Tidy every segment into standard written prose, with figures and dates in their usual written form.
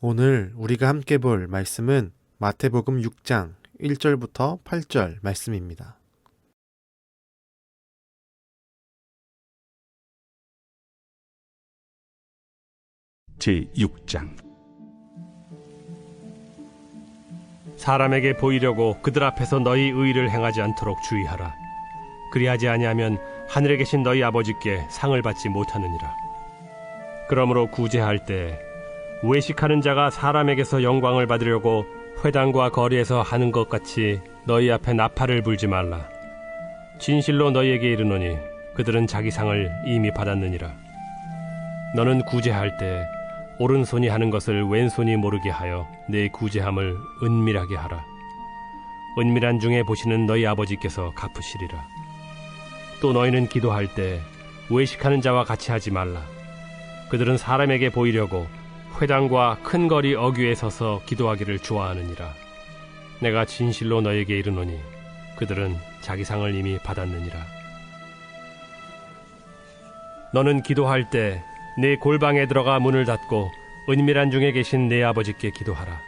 오늘 우리가 함께 볼 말씀은 마태복음 6장 1절부터 8절 말씀입니다. 제6장. 사람에게 보이려고 그들 앞에서 너희 의를 행하지 않도록 주의하라. 그리하지 아니하면 하늘에 계신 너희 아버지께 상을 받지 못하느니라. 그러므로 구제할 때 외식하는 자가 사람에게서 영광을 받으려고 회당과 거리에서 하는 것 같이 너희 앞에 나팔을 불지 말라. 진실로 너희에게 이르노니 그들은 자기 상을 이미 받았느니라. 너는 구제할 때 오른손이 하는 것을 왼손이 모르게 하여 내 구제함을 은밀하게 하라. 은밀한 중에 보시는 너희 아버지께서 갚으시리라. 또 너희는 기도할 때 외식하는 자와 같이 하지 말라. 그들은 사람에게 보이려고 회당과 큰 거리 어귀에 서서 기도하기를 좋아하느니라. 내가 진실로 너희에게 이르노니 그들은 자기 상을 이미 받았느니라. 너는 기도할 때 내 골방에 들어가 문을 닫고 은밀한 중에 계신 내 아버지께 기도하라.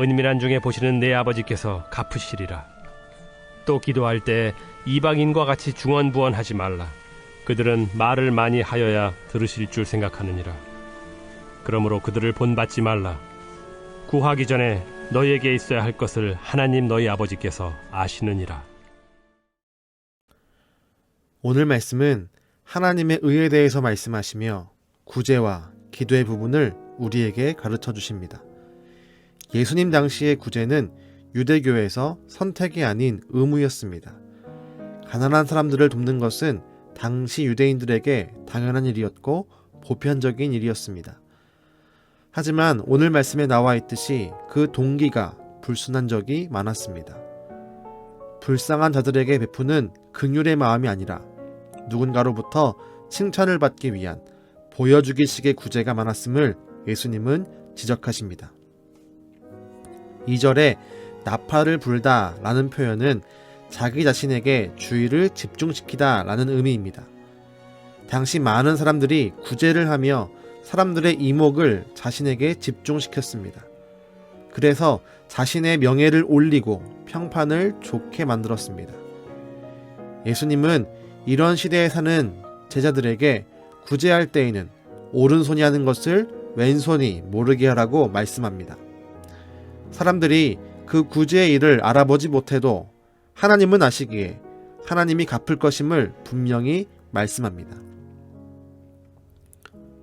은밀한 중에 보시는 내 아버지께서 갚으시리라. 또 기도할 때 이방인과 같이 중언부언하지 말라. 그들은 말을 많이 하여야 들으실 줄 생각하느니라. 그러므로 그들을 본받지 말라. 구하기 전에 너희에게 있어야 할 것을 하나님 너희 아버지께서 아시느니라. 오늘 말씀은 하나님의 의에 대해서 말씀하시며 구제와 기도의 부분을 우리에게 가르쳐 주십니다. 예수님 당시의 구제는 유대교에서 선택이 아닌 의무였습니다. 가난한 사람들을 돕는 것은 당시 유대인들에게 당연한 일이었고 보편적인 일이었습니다. 하지만 오늘 말씀에 나와 있듯이 그 동기가 불순한 적이 많았습니다. 불쌍한 자들에게 베푸는 긍휼의 마음이 아니라 누군가로부터 칭찬을 받기 위한 보여주기식의 구제가 많았음을 예수님은 지적하십니다. 2절에 나팔을 불다 라는 표현은 자기 자신에게 주의를 집중시키다 라는 의미입니다. 당시 많은 사람들이 구제를 하며 사람들의 이목을 자신에게 집중시켰습니다. 그래서 자신의 명예를 올리고 평판을 좋게 만들었습니다. 예수님은 이런 시대에 사는 제자들에게 구제할 때에는 오른손이 하는 것을 왼손이 모르게 하라고 말씀합니다. 사람들이 그 구제의 일을 알아보지 못해도 하나님은 아시기에 하나님이 갚을 것임을 분명히 말씀합니다.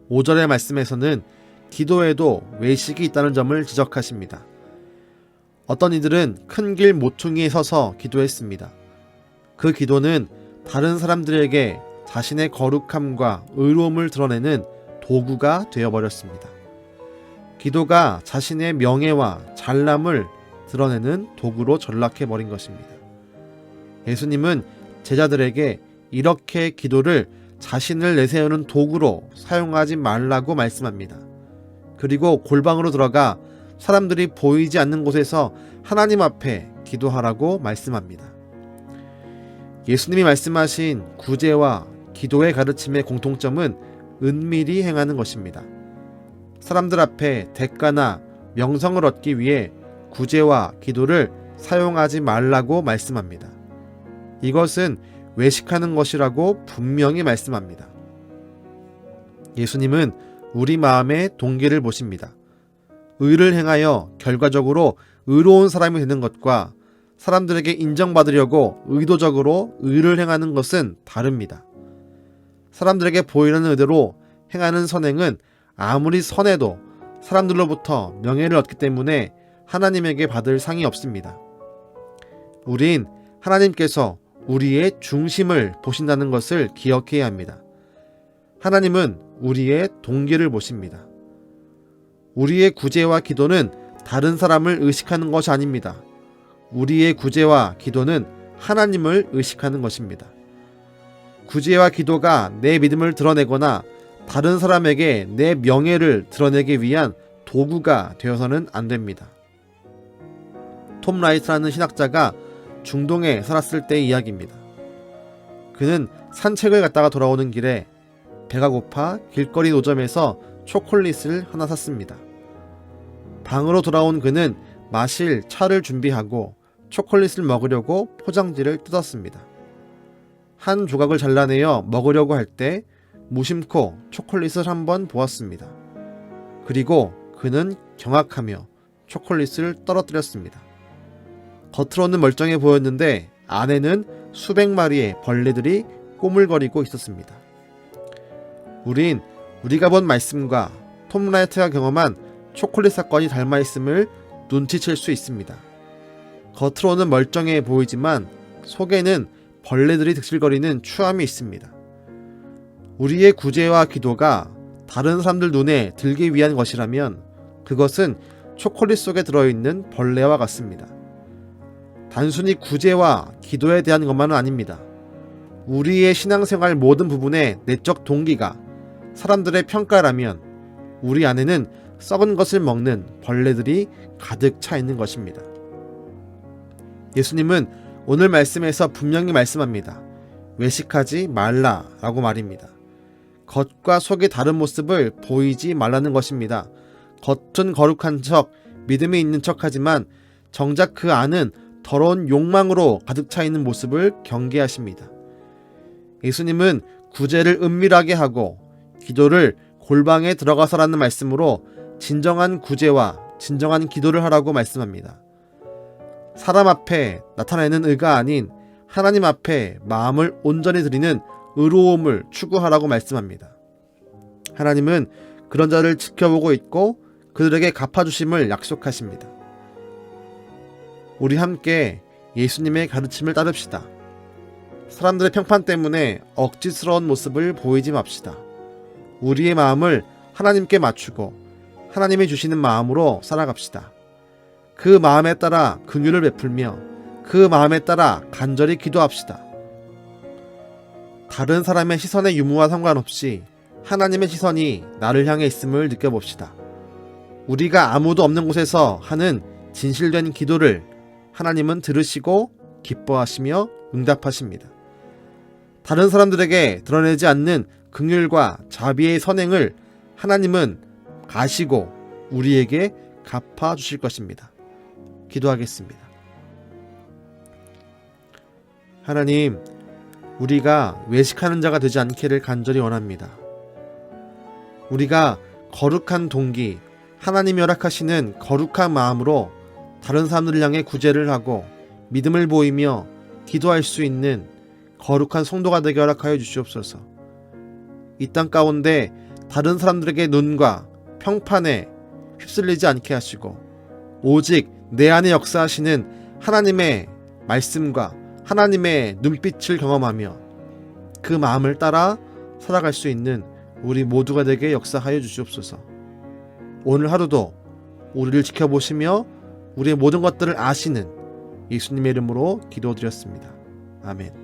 5절의 말씀에서는 기도에도 외식이 있다는 점을 지적하십니다. 어떤 이들은 큰 길 모퉁이에 서서 기도했습니다. 그 기도는 다른 사람들에게 자신의 거룩함과 의로움을 드러내는 도구가 되어버렸습니다. 기도가 자신의 명예와 잘남을 드러내는 도구로 전락해버린 것입니다. 예수님은 제자들에게 이렇게 기도를 자신을 내세우는 도구로 사용하지 말라고 말씀합니다. 그리고 골방으로 들어가 사람들이 보이지 않는 곳에서 하나님 앞에 기도하라고 말씀합니다. 예수님이 말씀하신 구제와 기도의 가르침의 공통점은 은밀히 행하는 것입니다. 사람들 앞에 대가나 명성을 얻기 위해 구제와 기도를 사용하지 말라고 말씀합니다. 이것은 외식하는 것이라고 분명히 말씀합니다. 예수님은 우리 마음의 동기를 보십니다. 의를 행하여 결과적으로 의로운 사람이 되는 것과 사람들에게 인정받으려고 의도적으로 의를 행하는 것은 다릅니다. 사람들에게 보이는 의대로 행하는 선행은 아무리 선해도 사람들로부터 명예를 얻기 때문에 하나님에게 받을 상이 없습니다. 우린 하나님께서 우리의 중심을 보신다는 것을 기억해야 합니다. 하나님은 우리의 동기를 보십니다. 우리의 구제와 기도는 다른 사람을 의식하는 것이 아닙니다. 우리의 구제와 기도는 하나님을 의식하는 것입니다. 구제와 기도가 내 믿음을 드러내거나 다른 사람에게 내 명예를 드러내기 위한 도구가 되어서는 안 됩니다. 톰 라이트라는 신학자가 중동에 살았을 때의 이야기입니다. 그는 산책을 갔다가 돌아오는 길에 배가 고파 길거리 노점에서 초콜릿을 하나 샀습니다. 방으로 돌아온 그는 마실 차를 준비하고 초콜릿을 먹으려고 포장지를 뜯었습니다. 한 조각을 잘라내어 먹으려고 할 때 무심코 초콜릿을 한번 보았습니다. 그리고 그는 경악하며 초콜릿을 떨어뜨렸습니다. 겉으로는 멀쩡해 보였는데 안에는 수백 마리의 벌레들이 꼬물거리고 있었습니다. 우린 우리가 본 말씀과 톰 라이트가 경험한 초콜릿 사건이 닮아 있음을 눈치챌 수 있습니다. 겉으로는 멀쩡해 보이지만 속에는 벌레들이 득실거리는 추함이 있습니다. 우리의 구제와 기도가 다른 사람들 눈에 들기 위한 것이라면 그것은 초콜릿 속에 들어있는 벌레와 같습니다. 단순히 구제와 기도에 대한 것만은 아닙니다. 우리의 신앙생활 모든 부분의 내적 동기가 사람들의 평가라면 우리 안에는 썩은 것을 먹는 벌레들이 가득 차 있는 것입니다. 예수님은 오늘 말씀에서 분명히 말씀합니다. 외식하지 말라라고 말입니다. 겉과 속의 다른 모습을 보이지 말라는 것입니다. 겉은 거룩한 척, 믿음이 있는 척하지만 정작 그 안은 더러운 욕망으로 가득 차 있는 모습을 경계하십니다. 예수님은 구제를 은밀하게 하고 기도를 골방에 들어가서라는 말씀으로 진정한 구제와 진정한 기도를 하라고 말씀합니다. 사람 앞에 나타내는 의가 아닌 하나님 앞에 마음을 온전히 드리는 의로움을 추구하라고 말씀합니다. 하나님은 그런 자를 지켜보고 있고 그들에게 갚아주심을 약속하십니다. 우리 함께 예수님의 가르침을 따릅시다. 사람들의 평판 때문에 억지스러운 모습을 보이지 맙시다. 우리의 마음을 하나님께 맞추고 하나님이 주시는 마음으로 살아갑시다. 그 마음에 따라 긍휼을 베풀며 그 마음에 따라 간절히 기도합시다. 다른 사람의 시선의 유무와 상관없이 하나님의 시선이 나를 향해 있음을 느껴봅시다. 우리가 아무도 없는 곳에서 하는 진실된 기도를 하나님은 들으시고 기뻐하시며 응답하십니다. 다른 사람들에게 드러내지 않는 긍휼과 자비의 선행을 하나님은 아시고 우리에게 갚아주실 것입니다. 기도하겠습니다. 하나님, 우리가 외식하는 자가 되지 않기를 간절히 원합니다. 우리가 거룩한 동기, 하나님이 허락하시는 거룩한 마음으로 다른 사람들을 향해 구제를 하고 믿음을 보이며 기도할 수 있는 거룩한 성도가 되게 허락하여 주시옵소서. 이 땅 가운데 다른 사람들에게 눈과 평판에 휩쓸리지 않게 하시고 오직 내 안에 역사하시는 하나님의 말씀과 하나님의 눈빛을 경험하며 그 마음을 따라 살아갈 수 있는 우리 모두가 되게 역사하여 주시옵소서. 오늘 하루도 우리를 지켜보시며 우리의 모든 것들을 아시는 예수님의 이름으로 기도드렸습니다. 아멘.